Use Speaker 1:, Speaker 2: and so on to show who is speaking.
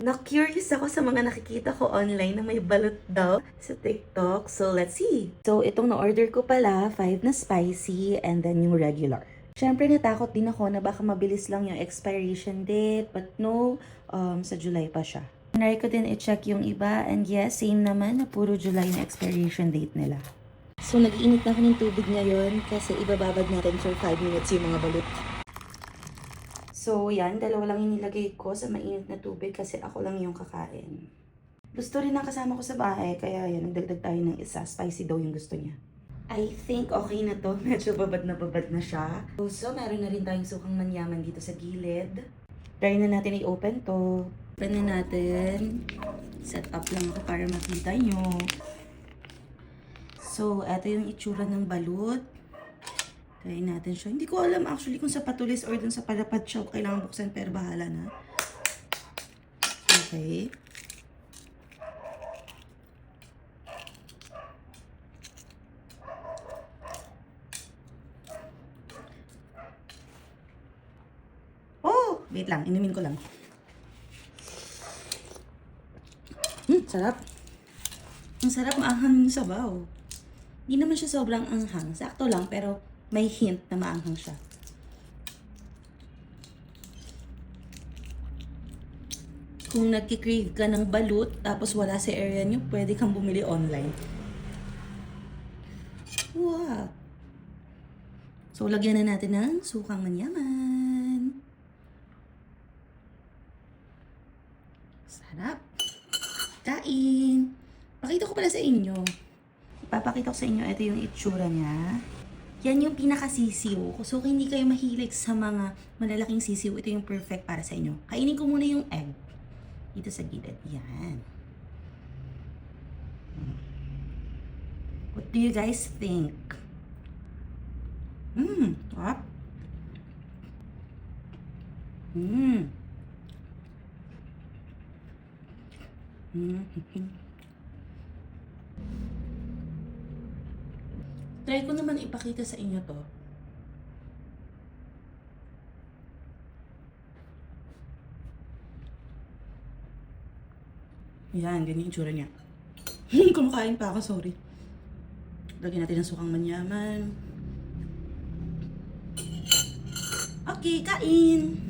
Speaker 1: Na-curious ako sa mga nakikita ko online na may balot daw sa TikTok. So, let's see. So, itong na-order ko pala, 5 na spicy and then yung regular. Siyempre, natakot din ako na baka mabilis lang yung expiration date. But no, sa July pa siya. Try ko din i-check yung iba. And yes, same naman na puro July na expiration date nila. So, nag-iinit na ako ng tubig ngayon kasi ibababad natin for 5 minutes yung mga balot. So, yan. Dalawa lang yung nilagay ko sa mainit na tubig kasi ako lang yung kakain. Gusto rin ng kasama ko sa bahay, kaya yan, nagdagdag tayo ng isa. Spicy daw yung gusto niya. I think okay na to. Medyo babad na siya. So, meron na rin tayong sukang manyaman dito sa gilid. Try na natin i-open to. Open na natin. Set up lang ako para makita nyo. So, eto yung itsura ng balut. Try natin siya. Hindi ko alam actually kung sa patulis or dun sa palapad siya kailangan buksan, pero bahala na. Okay. Oh! Wait lang, inumin ko lang. Sarap. Ang sarap, maanghang yung sabaw. Hindi naman siya sobrang anghang. Sakto lang, pero may hint na maanghang siya. Kung nagki-crave ka ng balut, tapos wala sa area nyo, pwede kang bumili online. Wow! So, lagyan na natin ng sukang manyaman. Sarap! Kain! Pakita ko pala sa inyo. Ipapakita ko sa inyo, ito yung itsura niya. Yan yung pinaka-sisiw. So, kung hindi kayo mahilig sa mga malalaking sisiw, ito yung perfect para sa inyo. Kainin ko muna yung egg. Dito sa gilid. Yan. What do you guys think? Sarap. Try ko naman ipakita sa inyo to. Yan, ganyan yung tsura niya. Kumakain pa ako, sorry. Lagyan natin ng sukang manyaman. Okay, kain!